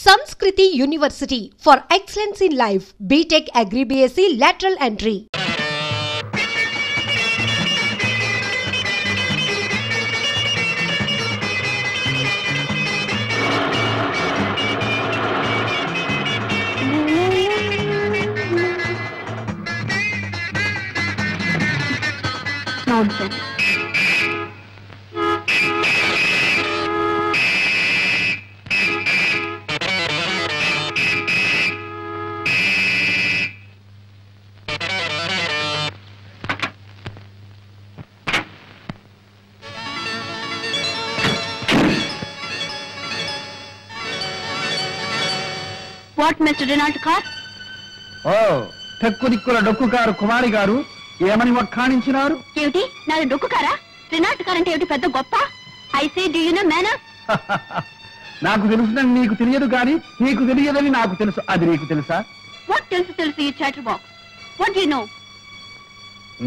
Sanskriti University for excellence in life. BTech Agri BSc lateral entry. Nonsense. What, Mr. Renault car? Oh, టెక్కు దిక్కుల డొక్కు car కుమారి గారు ఏమని వక్కాణించినారు? ఏమిటి నాది డొక్కు కారా? రెనాల్ట్ కార్ అంటే ఏమిటి పెద్ద గొప్ప? I say, do you know manners? నాకు తెలుసుదని నీకు తెలియదు కానీ నీకు తెలియదని నాకు తెలుసు. అది నీకు తెలుసా? What తెలుసు you chatterbox? What do you know?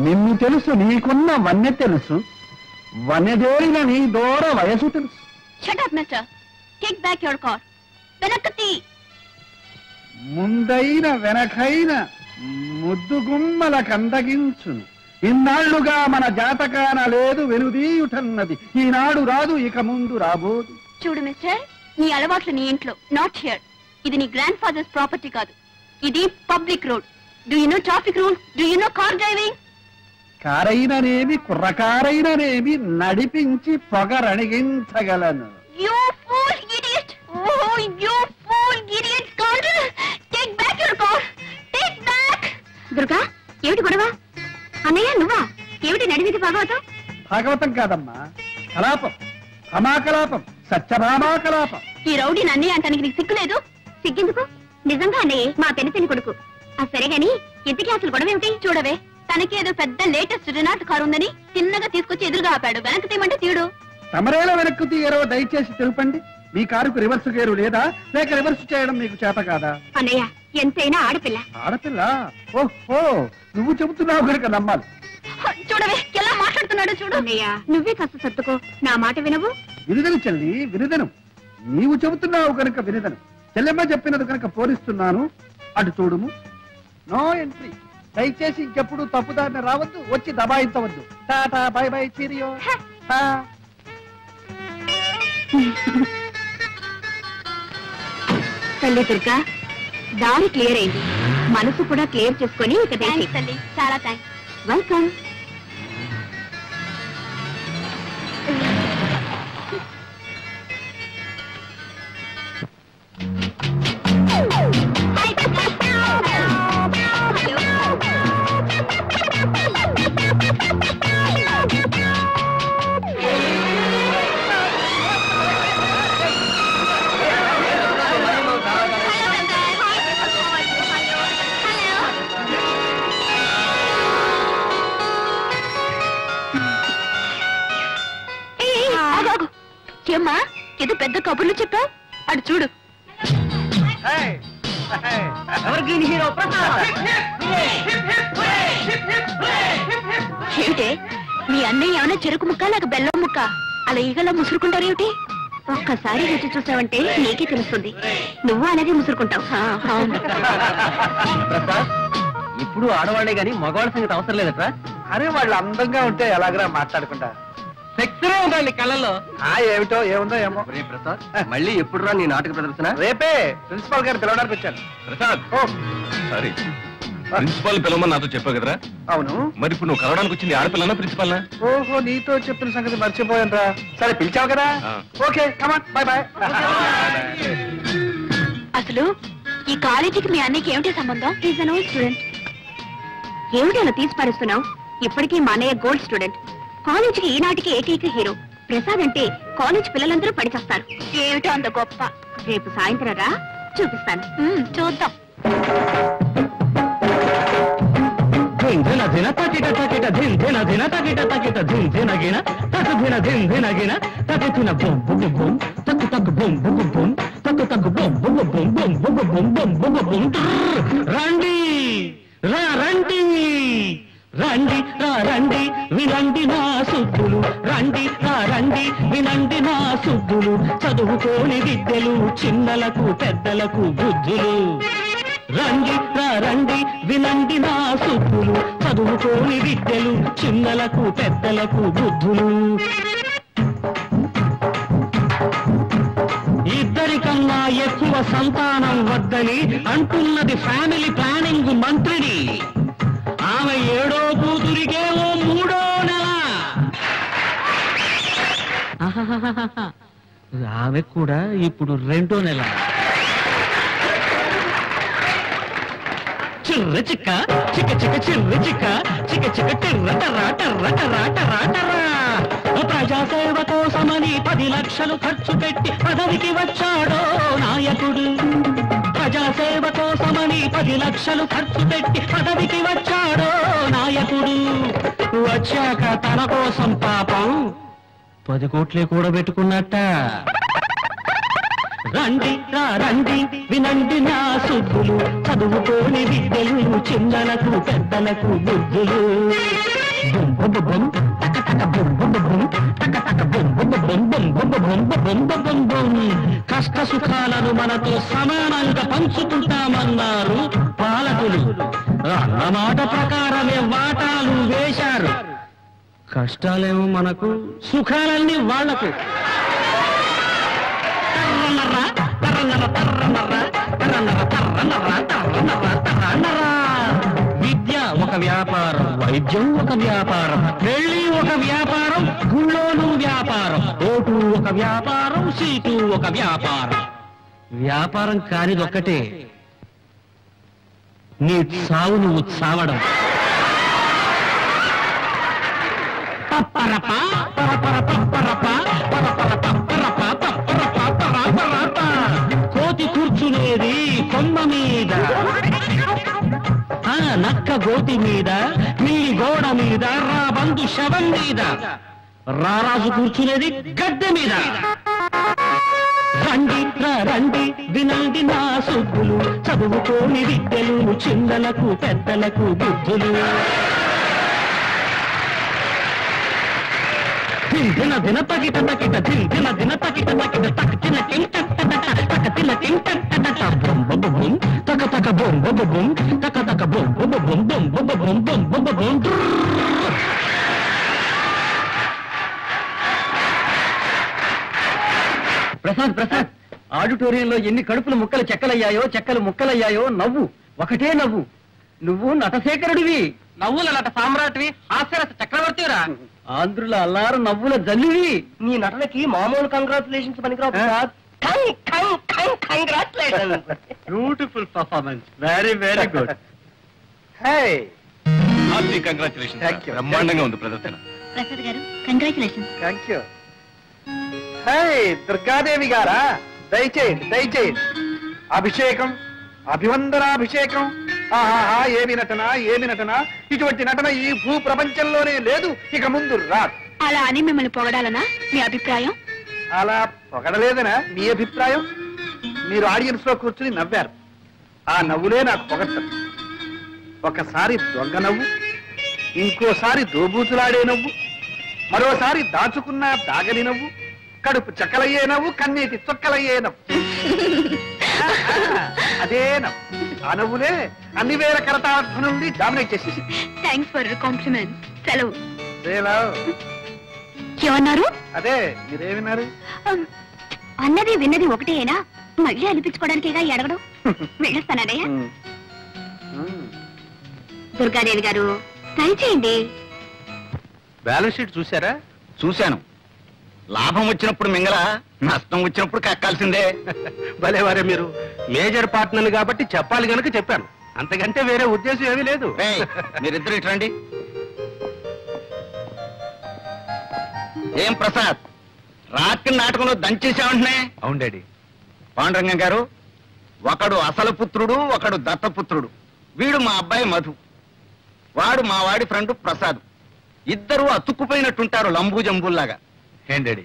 నిన్ను తెలుసు, నీకున్న వన్నె తెలుసు, వన్నెదేరిన నీ దూర వయసు తెలుసు. Shut up, mister. Take back your car. వెనక్కతి. ముందైన వెనకైన ముద్దుగుమ్మల కందగించును. ఇన్నాళ్లుగా మన జాతకాన లేదు వెనుదీయుటన్నది. ఈనాడు రాదు, ఇక ముందు రాబోదు. చూడు మిస్టర్, నీ అలవాట్లు నీ ఇంట్లో, నాట్ హియర్. ఇది నీ గ్రాండ్ ఫాదర్స్ ప్రాపర్టీ కాదు, ఇది public road. Do you know traffic rules? Do you know car driving? కారైననేమి కుర్రకారైననేమి నడిపించి పొగరణిగించగలను. You fool idiot! Oh, you fool idiot! Scoundrel! Take back your car! Take back! Durga, ఏమిటి గొడవ? అన్నయ్య నువ్వా? ఏమిటి నడివిది భాగవతం? భాగవతం కాదమ్మా, కలాపం, అమాకలాపం, సత్యభామాకలాపం. ఈ రౌడీని అన్నయ్య అంటానికి నీకు సిగ్గులేదు? సిగ్గెందుకు? నిజంగా అన్నయ్య మా పెనితని కొడుకు. సరే గాని ఇంతకీ అసలు గొడవ ఏమిటి? చూడవే, తనకి ఏదో పెద్ద లేటెస్ట్ రెనాల్ట్ కారు ఉందని చిన్నగా తీసుకొచ్చి ఎదురుగా ఆపాడు. వెనక్కి తీయమంటే తీయడు. తమరేలా వెనక్కు తీయరో దయచేసి తెలుపండి. మీ కారుకు రివర్స్ గేరు లేదా, లేక రివర్స్ చేయడం మీకు చేత కాదా? అన్నయ్య ఎంతైనా ఆడపిల్ల. ఆడపిల్ల? ఓహో, నువ్వు చెబుతున్నావు కనుక నమ్మాలి. చూడవే ఎలా మాట్లాడుతున్నాడు చూడు. అన్నయ్య నువ్వే కాస్త సర్దుకో, నా మాట వినవు. వినుదను చెల్లి, వినుదను. నీవు చెబుతున్నావు కనుక వినుదను. చెల్లెమ్మ చెప్పినది కనుక పోలిస్తున్నాను. అటు చూడుము. No entry. దయచేసి ఇంకెప్పుడు తప్పుదారిని రావద్దు, వచ్చి దబాయించవద్దు. Tata, bye bye, cheerio. తల్లి దుర్గా, దారి క్లియర్ అయింది. మనసు కూడా క్లియర్ చేసుకుని ఇక తల్లి. చాలా థ్యాంక్స్. వెల్కమ్. ఏమ్మా ఏదో పెద్ద కబుర్లు చెప్పావు, అటు చూడు. ఏమిటే మీ అన్నయ్య ఏమైనా చెరుకు ముక్క లేక బెల్లం ముక్క అలా ఈగలా ముసురుకుంటారేమిటి? ఒక్కసారి రుచి చూసావంటే నీకే తెలుస్తుంది. నువ్వు అలాగే ముసురుకుంటావు. ఇప్పుడు ఆడవాళ్లే గాని మగవాళ్ళ సంగతి అవసరం లేదట్రా. అరే వాళ్ళు అందంగా ఉంటే ఎలాగరా మాట్లాడుకుంటా? సెక్సరే ఉండాలి కళ్ళల్లో. ఏమిటో ఏముందో ఏమో. ప్రసాద్, మళ్ళీ ఎప్పుడు నీ నాటక ప్రదర్శన? రేపే ప్రిన్సిపాల్ గారు పిలవడానికి వచ్చాను. ప్రసాద్, సారీ, ప్రిన్సిపాల్ పిలవమని నాతో చెప్పావు కదరా? అవును. మరి ఇప్పుడు నువ్వు కలవడానికి వచ్చింది ఆడపిల్లనా ప్రిన్సిపాల్నా? ఓహో, నీతో చెప్పిన సంగతి మర్చిపోయాను రా. సరే పిలిచావు కదా, ఓకే కమాన్, బై బై. అసలు ఈ కాలేజీకి మీ అన్నయ్యకి ఏమిటి సంబంధం? Is an old student. ఏమిటి అలా తీసి పారేస్తున్నావు? ఇప్పటికీ మా అన్నయ్య గోల్డ్ స్టూడెంట్. కాలేజీకి ఈనాటికి ఏకైక హీరో. ప్రసాద్ అంటే కాలేజ్ పిల్లలందరూ పడిచేస్తారు. ఏమిటో అంత గొప్ప. రేపు సాయంత్రం రా, చూపిస్తాను. చూద్దాం. రండి రండి, రండి రండి వినండి నా సుద్దులు, రండి రండి వినండి నా సుద్దులు, చదువుకోని విద్యలు చిన్నలకు పెద్దలకు బుద్ధులు. రండి రండి వినండి నా సుద్దులు, చదువుకోని విద్యలు చిన్నలకు పెద్దలకు బుద్ధులు. ఇద్దరికన్నా ఎక్కువ సంతానం వద్దని అంటున్నది ఫ్యామిలీ ప్లానింగ్ మంత్రిని. ఆమె 7వ కూతురికేమో 3వ నెల. ఆమె కూడా ఇప్పుడు 2వ నెల. చిర్ర చిక్క చిక్క చిక్క చిర్ర చిక్క చిక్క చిక్క టిర్ర టర్రా టర్ర టర్రా టర్రా టర్రా. ప్రజాసేవ కోసమని 10 లక్షలు ఖర్చు పెట్టి పదవికి వచ్చాడో నాయకుడు. ప్రజాసేవ కోసమని 10 లక్షలు ఖర్చు పెట్టి పదవికి వచ్చాడో నాయకుడు. వచ్చాక తన కోసం పాపం 10 కోట్లే కూడబెట్టుకున్నట్ట. రండి రండి వినండి నా సుద్దులు, చదువుకోని విద్యలు చిన్నలకు పెద్దలకు బుద్ధులు. కష్ట సుఖాలను మనతో సమానంగా పంచుకుంటామన్నారు పాలకులు. అన్నమాట ప్రకారమే వాటాలు వేశారు. కష్టాలేమో మనకు, సుఖాలన్నీ వాళ్లకు. విద్య ఒక వ్యాపారం, వైద్యం ఒక వ్యాపారం, పెళ్లి ఒక వ్యాపారం, గుళ్ళోను వ్యాపారం, ఓటు ఒక వ్యాపారం, సీటు ఒక వ్యాపారం. వ్యాపారం కానిదొక్కటే, నీ సావు నువ్వు చావడం. పప్పరప పరపర పప్పరప పరపర పప్పరప పప్పరప పరపరప. కోతి కూర్చునేది కొమ్మ మీద, నక్క గోతి మీద, మీ గోడ మీద, రాబందు శవం మీద, రారాజు కూర్చునేది గద్దె మీద. రండి రండి వినండి నా సుద్దులు, చదువుకోని విద్యలు చిన్నలకు పెద్దలకు బుద్ధులు. దిన దిన తగిట తగిట దిన దిన తగిట తగిట తక తిన టింట తక తిన టింట బొం బొం బొం తక తక బొం బొం బొం తక తక బొం బొం బొం బొం బొం బొం బొం బొం బొం. ప్రసాద్ ప్రసాద్, ఆడిటోరియంలో ఎన్ని కడుపులు ముక్కలు చెక్కలయ్యాయో, చెక్కలు ముక్కలయ్యాయో. నవ్వు ఒకటే నవ్వు. నువ్వు నటశేఖరుడివి, నవ్వుల నట సామ్రాట్వి, హాస్యరస చక్రవర్తిరా, ఆంధ్రుల అల్లారు నవ్వుల జల్లువి. నీ నటనకి మామూలు కంగ్రాచులేషన్స్ పనికిరావు Prasad. Beautiful performance, very very good. Congratulation. Thank you. బ్రహ్మాండంగా ఉంది ప్రదర్శన. ప్రసాద్ గారు కంగ్రాచులేషన్స్. Thank you. దుర్గాదేవి గారా, దయచేయండి దయచేయండి. అభిషేకం, అభివందనాభిషేకం. ఆహా, ఏమి నటన ఏమి నటన. ఇటువంటి నటన ఈ భూ ప్రపంచంలోనే లేదు, ఇక ముందు రాదు. అలా అని మిమ్మల్ని పొగడాలనా మీ అభిప్రాయం? అలా పొగడలేదనా మీ అభిప్రాయం? మీరు ఆడియన్స్ లో కూర్చుని నవ్వారు, ఆ నవ్వులే నాకు పొగడ్తలు. ఒకసారి దొంగ నవ్వు, ఇంకోసారి దోబూతులాడే నవ్వు, మరోసారి దాచుకున్న దాగని నవ్వు, కడుపు చక్కలయ్యే నవ్వు, కన్నీటి చొక్కలయ్యే నవ్వు. అదే నవ్వు, ఆ నవ్వులే అన్ని వేల కరతార్థ నుండి డామినేట్ చేసేసి. Thanks for compliment. సెలవు. ఏమన్నారు? అదే మీరేమిన్నారు? అన్నది విన్నది ఒకటేనా? మళ్ళీ అనిపించుకోవడానికేగా అడగడం. వెళ్ళొస్తానయ్యా. దుర్గాదేవి గారు దయచేయండి. బ్యాలెన్స్ షీట్ చూసారా? చూశాను. లాభం వచ్చినప్పుడు మింగళ, నష్టం వచ్చినప్పుడు కక్కాల్సిందే. భలేవారే మీరు. మేజర్ పార్ట్నర్ కాబట్టి చెప్పాలి గనుక చెప్పాను, అంతకంటే వేరే ఉద్దేశం ఏమీ లేదు. మీరిద్దరు ఇటు రండి. ఏం ప్రసాద్, రాత్రి నాటకంలో దంచేసామంటున్నాయి? అవును డాడీ. పాండురంగం గారు, ఒకడు అసలు పుత్రుడు, ఒకడు దత్తపుత్రుడు. వీడు మా అబ్బాయి మధు, వాడు మా వాడి ఫ్రెండ్ ప్రసాద్. ఇద్దరు అతుక్కుపోయినట్టుంటారు లంబూ జంబుల్లాగా. ఏం డాడీ,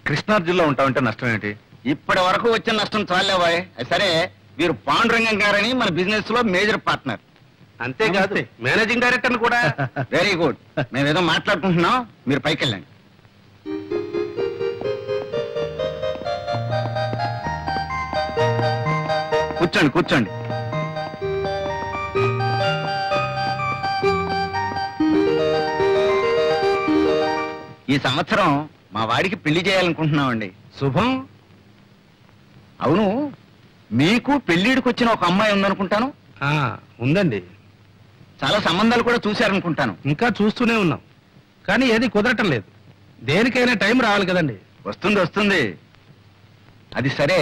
కృష్ణార్జున్లో ఉంటామంటే నష్టం ఏంటి? ఇప్పటి వరకు వచ్చిన నష్టం చాలేవాయ్. సరే, వీరు పాండురంగం గారని మన బిజినెస్ లో మేజర్ పార్ట్నర్. అంతేకాదు మేనేజింగ్ డైరెక్టర్ కూడా. Very good. మేమేదో మాట్లాడుకుంటున్నాం, మీరు పైకి వెళ్ళండి. కూర్చోండి కూర్చోండి. ఈ సంవత్సరం మా వాడికి పెళ్లి చేయాలనుకుంటున్నామండి. శుభం. అవును, మీకు పెళ్లిడికి వచ్చిన ఒక అమ్మాయి ఉందనుకుంటాను. ఉందండి. చాలా సంబంధాలు కూడా చూశారనుకుంటాను. ఇంకా చూస్తూనే ఉన్నాం, కానీ ఏది కుదరటం లేదు. దేనికైనా టైం రావాలి కదండి. వస్తుంది వస్తుంది. అది సరే,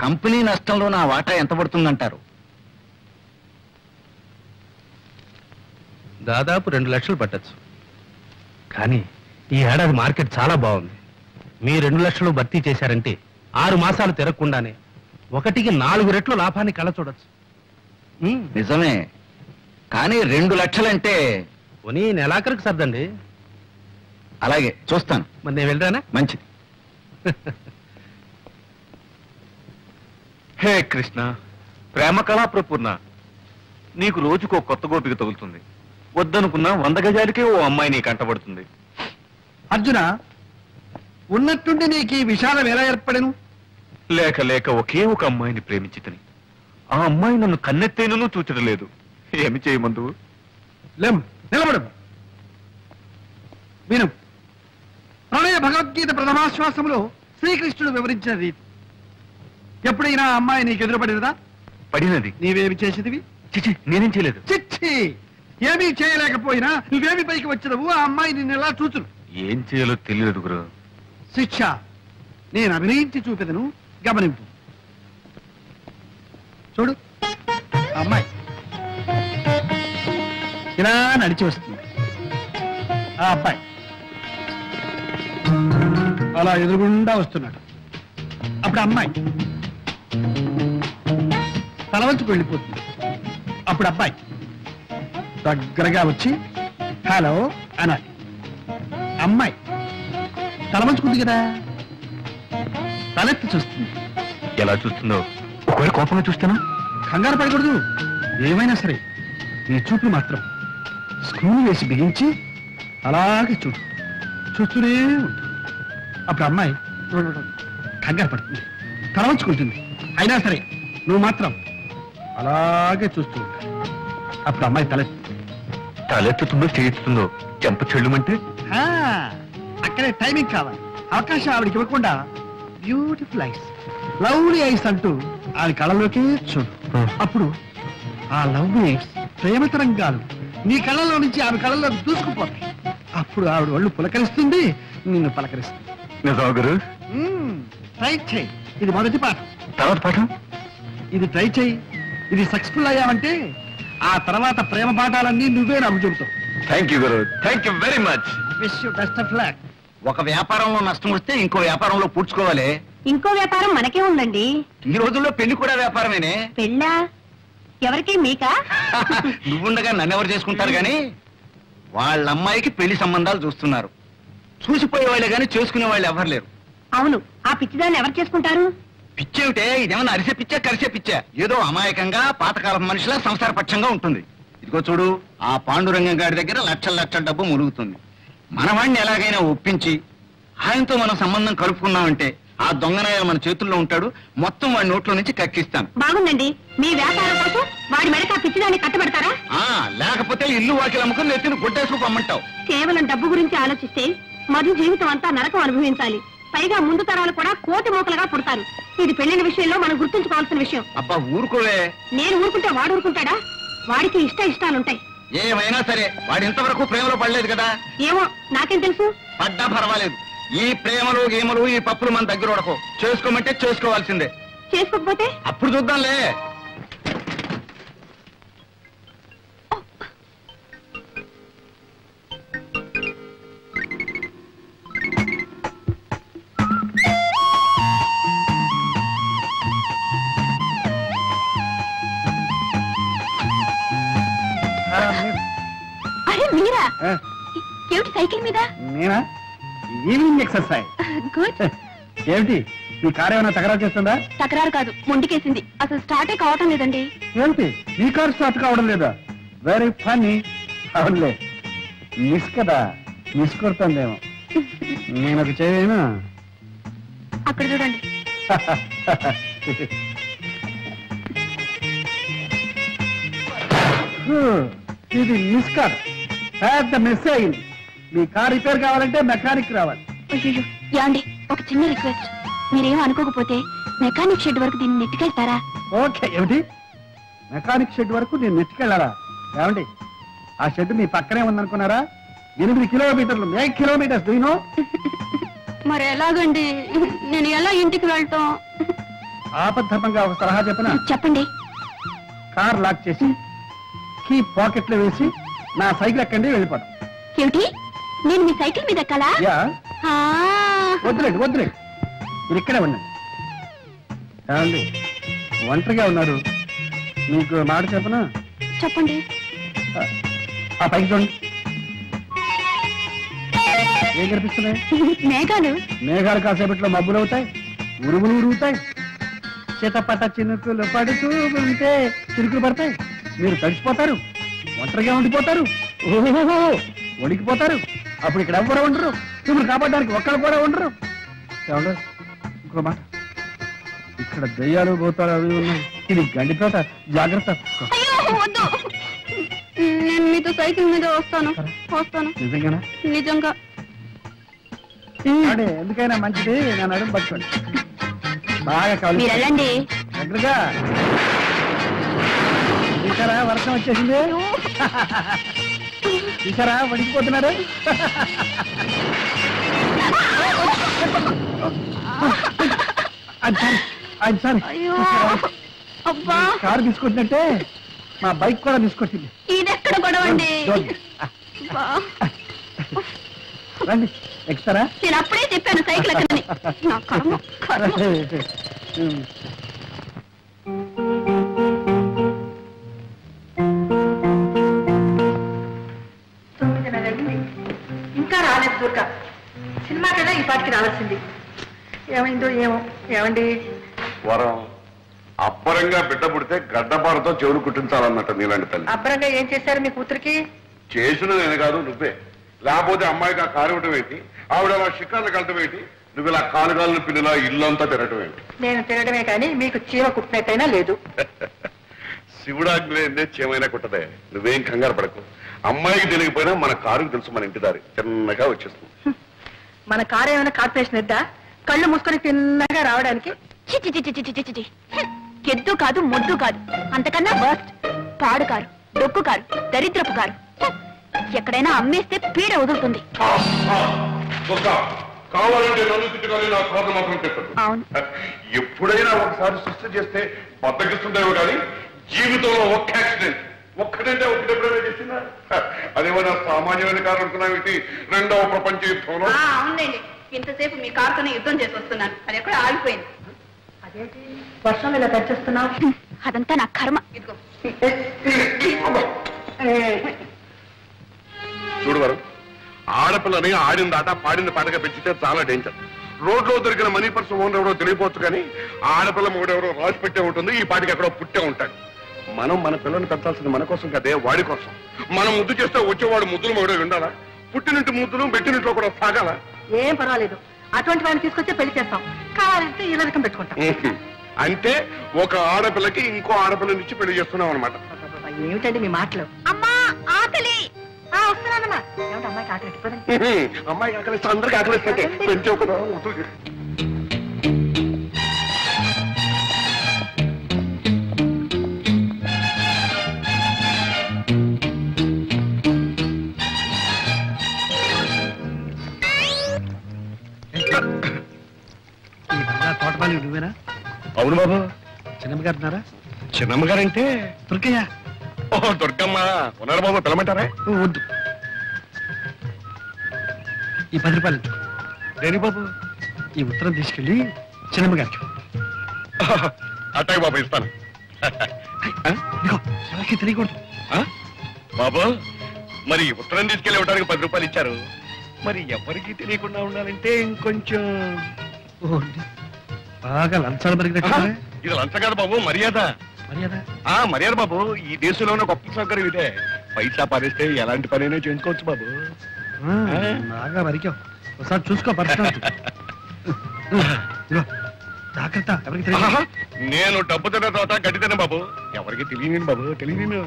కంపెనీ నష్టంలో నా వాటా ఎంత పడుతుందంటారు? దాదాపు 2 లక్షలు పట్టచ్చు. కానీ ఈ ఏడాది మార్కెట్ చాలా బాగుంది. మీ 2 లక్షలు భర్తీ చేశారంటే 6 మాసాలు తిరగకుండానే 1కి 4 రెట్లు లాభాన్ని కళ్ళ చూడొచ్చు. నిజమే, కానీ 2 లక్షలంటే పోనీ నెలాఖరికి సర్దండి. అలాగే చూస్తాను. మరి నేను వెళ్ళరానా? మంచిది. హే కృష్ణ, ప్రేమ కళా ప్రపూర్ణ, నీకు రోజుకో కొత్త గోపిక తగులుతుంది. వద్దనుకున్నా 100 గజాలకే ఓ అమ్మాయి నీ కంటబడుతుంది. అర్జున, ఉన్నట్టుండి నీకు ఈ విషాదం ఎలా ఏర్పడను? లేక లేక ఒకే ఒక అమ్మాయిని ప్రేమించితని ఆ అమ్మాయి నన్ను కన్నెత్తేనూ చూచడలేదు. ఏమి చేయమందు? నిలబడు, విను. ప్రణయ భగవద్గీత ప్రథమాశ్వాసంలో శ్రీకృష్ణుడు వివరించిన రీతి. ఎప్పుడైనా అమ్మాయి నీకు ఎదురుపడినదా? పడినది. నీవేమి చేసేదివి? చిచి, నేనేం చేయలేదు. చిచ్చి, ఏమీ చేయలేకపోయినా నువ్వేమి పైకి వచ్చినవు? ఆ అమ్మాయి నిన్ను ఎలా చూచును? ఏం చేయాలో తెలియదు గురు. శిక్ష నేను అభినయించి చూపెదను, గమనింపు. చూడు, ఆ అమ్మాయి ఇలా నడిచి వస్తుంది. ఆ అబ్బాయి అలా ఎదురుగుండా వస్తున్నాడు. అప్పుడు అమ్మాయి తల వంచుకు వెళ్ళిపోతుంది. అప్పుడు అబ్బాయి దగ్గరగా వచ్చి హలో అనాలి. అమ్మాయి తల వంచుకుంది కదా, తలెత్తి చూస్తుంది. ఎలా చూస్తుందో? ఒకవేళ కోపంగా చూస్తానా? కంగారు పడకూడదు. ఏమైనా సరే నీ చూపులు మాత్రం స్క్రూలు వేసి బిగించి అలాగే చూడు, చూస్తూనే ఉండు. అప్పుడు అమ్మాయి కంగారు పడుతుంది, తల వంచుకుంటుంది. అయినా సరే నువ్వు మాత్రం అలాగే చూస్తూ ఉంటా. అప్పుడు అమ్మాయి తలెత్తుతుందో చేయిస్తుందో చెంప చెల్లుమంటే అక్కడే టైమింగ్ కావాలి. అవకాశం ఆవిడికి ఇవ్వకుండా బ్యూటిఫుల్ ఐస్, లవ్లీ ఐస్ అంటూ ఆవిడ కళ్ళలోకి చూడు. అప్పుడు ఆ లవ్లీ ఐస్ ప్రేమ తరంగాలు నీ కళ్ళలో నుంచి ఆమె కళ్ళలో దూసుకుపోతాయి. అప్పుడు ఆవిడ ఒళ్ళు పులకరిస్తుంది, నిన్ను పలకరిస్తుంది. నిజమా గురు? ట్రై చేయి. ఇది మొదటి పాఠం. తర్వాత పాఠం? ఇది ట్రై చేయి. ఇది సక్సెస్ఫుల్ అయ్యావంటే ఆ తర్వాత ప్రేమ పాఠాలన్నీ నువ్వే నాకు చెబుతావు. Thank you guru, thank you very much. Wish you best of luck. ఒక వ్యాపారంలో నష్టం వస్తే ఇంకో వ్యాపారంలో పూడ్చుకోవాలి. ఇంకో వ్యాపారం మనకే ఉందండి. ఈ రోజుల్లో పెళ్లి కూడా వ్యాపారమేనే. పెళ్ళా? ఎవరికి? మీకా? నువ్వుండగా నన్నెవరు చేసుకుంటారు గాని వాళ్ళ అమ్మాయికి పెళ్లి సంబంధాలు చూస్తున్నారు. చూసిపోయే వాళ్ళే గాని చేసుకునే వాళ్ళు ఎవరు లేరు. అవును, ఆ పిచ్చిదాన్ని ఎవరు చేసుకుంటారు? పిచ్చేమిటే, ఇదేమన్నా అరిసే పిచ్చా కరిసే పిచ్చా? ఏదో అమాయకంగా పాతకాలం మనిషిలా సంసార పక్షంగా ఉంటుంది. ఇదిగో చూడు, ఆ పాండురంగం గారి దగ్గర లక్షల లక్షల డబ్బు మురుగుతుంది. మనవాణ్ణి ఎలాగైనా ఒప్పించి ఆయనతో మనం సంబంధం కలుపుకున్నామంటే ఆ దొంగనాయాలు మన చేతుల్లో ఉంటాడు. మొత్తం వాడి నోట్లో నుంచి కక్కిస్తాను. బాగుందండి. మీ వ్యాపారం కోసం వాడి మెడక పిచ్చిదాన్ని కట్టబెడతారా? లేకపోతే ఇల్లు వాకిలు అమ్ముకుని నెత్తిని గుడ్డేసుకు పమ్మంటావు. కేవలం డబ్బు గురించి ఆలోచిస్తే మధు జీవితం అంతా నరకం అనుభవించాలి. పైగా ముందు తరాలు కూడా కోటి మూకలుగా పుడతారు. ఇది పెళ్లిన విషయంలో మనం గుర్తుంచుకోవాల్సిన విషయం. అబ్బా ఊరుకోవే. నేను ఊరుకుంటే వాడు ఊరుకుంటాడా? వాడికి ఇష్టాలుంటాయి. ఏమైనా సరే వాడు ఇంతవరకు ప్రేమలో పడలేదు కదా. ఏమో, నాకేం తెలుసు. పడ్డా పర్వాలేదు. ఈ ప్రేమలు గేమలు ఈ పప్పులు మన దగ్గర ఉడకో. చేసుకోమంటే చేసుకోవాల్సిందే. చేసుకోకపోతే అప్పుడు చూద్దాంలే. అరే మీరా? ఏమిటి సైకిల్ మీద? నేనా? Evening exercise. గుడ్. ఏమిటి నీ కారు ఏమైనా తగరారు చేస్తుందా? తకరారు కాదు, మొండికేసింది. అసలు స్టార్టే కావటం లేదండి. ఏమిటి నీ కారు స్టార్ట్ కావడం లేదా? Very funny. అవునులే, మిస్ కదా, మిస్ కొడుతుందేమో. నేను ఒక చేయను. అక్కడ చూడండి. ఇది మిస్ కార్, పెద్ద మిస్ అయింది. మీ కార్ రిపేర్ కావాలంటే మెకానిక్ రావాలి. అయ్యో యాండి, ఒక చిన్న రిక్వెస్ట్. మీరేం అనుకోకపోతే మెకానిక్ షెడ్ వరకు దీన్ని నెట్టుకెళ్తారా? ఓకే. ఏమిటి, మెకానిక్ షెడ్ వరకు నేను నెట్టుకెళ్ళాలా? ఏమండి, ఆ షెడ్ మీ పక్కనే ఉందనుకున్నారా? 8 కిలోమీటర్లు, 8 కిలోమీటర్స్. దీనో మరి ఎలాగండి, నేను ఎలా ఇంటికి వెళ్తాం? ఆపద్ధర్మంగా ఒక సలహా చెప్పనా? చెప్పండి. కార్ లాక్ చేసి కీ పాకెట్ లో వేసి నా సైకిల్ ఎక్కండి, వెళ్ళిపోతాం. ఏమిటి, నేను మీ సైకిల్ మీద ఎక్కాలా? యా, ఆ. వద్దులేండి వద్దులేండి, మీరు ఇక్కడే ఉండండి. ఏమండి, ఒంటరిగా ఉన్నారు, మీకు మాట చెప్పనా? చెప్పండి. ఆ పైకి చూడండి, ఏం కనిపిస్తున్నాయి? మేఘాలు. మేఘాలు కాసేపట్లో మబ్బులు అవుతాయి, ఉరుగులు ఉరుగుతాయి, చితపట చినుకులు పడుతూ ఉంటే చినుకులు పడతాయి. మీరు తడిసిపోతారు, ఒంటరిగా ఉండిపోతారు, ఓహో వణికిపోతారు. అప్పుడు ఇక్కడ ఎవ్వరు ఉండరు, మిమ్మల్ని కాపాడడానికి ఒక్కరు కూడా ఉండరు. ఏమండి, ఇంకో మాట, ఇక్కడ దయ్యాలు పోతారు అవి ఉన్నాయి, ఇది గండితోట, జాగ్రత్త. అయ్యో వద్దు, నేను మీతో సైకిల్ మీద వస్తాను. నిజంగానా? నిజంగా. అంటే ఎందుకైనా మంచిది, నేను అడుగు పట్టుకోండి. బాగా కావాలి మీరు వెళ్ళండి. దగ్గరగా. చూసారా, వర్షం వచ్చేసింది. చూసారా, వణికిపోతున్నారు. అయ్యో అబ్బా, కారు తీసుకొచ్చినట్టే మా బైక్ కూడా తీసుకొచ్చింది. ఇది ఎక్కడ గొడవండి? రండి, ఎక్కుతారా? నేను అప్పుడే చెప్పాను సైకిల్ ఎక్కడని. నా కర్మ, కర్మ. ఇంకా రాలేదు దుర్గా. సినిమాకైనా ఈ పాటికి రావాల్సింది. ఏమైందో ఏమో. ఏమండి, వరం అబ్బరంగా బిడ్డ పుడితే గడ్డపారతో చెవులు కుట్టించాలన్నట్టు నీలాంటి తల్లి. అబ్బరంగా ఏం చేశారు మీ కూతురికి? చేసిన నేను కాదు, నువ్వే. లేకపోతే అమ్మాయికి ఆ కారు ఇవ్వటం ఏంటి, ఆవిడ అలా షికార్లు కలటం ఏంటి, నువ్వు ఇలా కాలుగాలను పిల్లలా ఇల్లంతా తిరగటం ఏంటి? నేను తిరగడమే కానీ మీకు చీమ కుట్టినట్టయినా లేదు. శివుడాగ్నే చేమైనా కుట్టదే, నువ్వేం కంగారు పడకు. అమ్మాయికి తెలియకపోయినా మన కారుకు తెలుసు, మన ఇంటి దారి చిన్నగా వచ్చేస్తుంది. మన కారు ఏమైనా కార్పొరేషన్ ఎద్దా, కళ్ళు మూసుకొని తిన్నగా రావడానికి? ఎద్దు కాదు, మొద్దు కాదు, అంతకన్నా వర్స్ట్. పాడు కారు, డొక్కు కారు, దరిద్రపు కారు. ఎక్కడైనా అమ్మేస్తే పీడ వదులుతుంది. కావాలంటే నన్ను తిట్టుకొని నా కారు మాత్రం పెట్టదు. అవును, ఎప్పుడైనా ఒకసారి సృష్టి చేస్తే బద్దకిస్తుండేవో కానీ జీవితంలో ఒక్క యాక్సిడెంట్, ఒక్కటంటే ఒకటి ఎప్పుడైనా చేసిందా? అదేమన్నా సామాన్యమైన కారు అనుకున్నావేంటి? 2వ ప్రపంచ యుద్ధంలో. అవునండి, ఇంతసేపు మీ కారుతోనే యుద్ధం చేసి వస్తున్నాను, అది ఎక్కడ ఆగిపోయింది. అదేంటి వర్షం ఇలా తెచ్చేస్తున్నావు? అదంతా నా కర్మ. ఇదిగో చూడవారు, ఆడపిల్లని ఆడిన దాట పాడిన పాటగా పెంచితే చాలా డేంజర్. రోడ్లో దొరికిన మనీ పర్స్ ఓనర్ ఎవరో తెలియపోవచ్చు కానీ ఆడపిల్ల మూడెవరో రాసి పెట్టే ఉంటుంది, ఈ పాటికి ఎక్కడో పుట్టే ఉంటాడు. మనం మన పిల్లల్ని పెంచాల్సింది మన కోసం కదే, వాడి కోసం. మనం ముద్దు చేస్తే వచ్చేవాడు ముద్దులు మొగడే ఉండాలా? పుట్టినింటి ముద్దులు పెట్టినింట్లో కూడా సాగాల. ఏం పర్వాలేదు, అటువంటి వాడిని తీసుకొచ్చే పెళ్లి చేస్తాం, కావాలంటే ఇలా రకం పెట్టుకుంటాం. అంటే ఒక ఆడపిల్లకి ఇంకో ఆడపిల్లనిచ్చి పెళ్లి చేస్తున్నాం అనమాట. ఏమిటండి మీ మాటలు? అమ్మా ఆకలి. వస్తున్నానమ్మా. ఏమిటి అమ్మాయికి ఆకలి ఎట్టిపోదండి? అమ్మాయికి ఆకలిస్తే అందరికి ఆకలిస్తే పెంచే కదా. తోటపాలి నువ్వేనా? అవును బాబు. చిన్నమ్మ గారు ఉన్నారా? చిన్నమ్మ గారంటే దుర్గయ్య. ఓ దుర్గమ్మ ఉన్నారు బాబు, పిలమంటారా? వద్దు, ఈ 10 రూపాయలు ఇచ్చు. దేని బాబు? ఈ ఉత్తరం తీసుకెళ్ళి చిన్నమ్మ గారికి. అట్టాయి బాబు, ఇస్తాను. ఇదిగో, ఎవరికి తెలియకూడదు. బాబు, మరి ఉత్తరం తీసుకెళ్ళి ఇవ్వడానికి 10 రూపాయలు ఇచ్చారు, మరి ఎవరికి తెలియకుండా ఉండాలంటే ఇంకొంచెం బాగా లంచాలు పెరిగినట్టు. ఇది లంచం కాదు బాబు, మర్యాద. మర్యాద బాబు, ఈ దేశంలో ఉన్న గొప్ప సౌకర్యం ఇదే. పైసా పారేస్తే ఎలాంటి పనైనా చేసుకోవచ్చు బాబు. బాగా వరికావు, ఒకసారి చూసుకో పరిస్థితి. జాగ్రత్త, ఎవరికి తెలియదు. నేను డబ్బు తిన్న తర్వాత గడ్డి తిన్న బాబు, ఎవరికి తెలియను బాబు, తెలియను.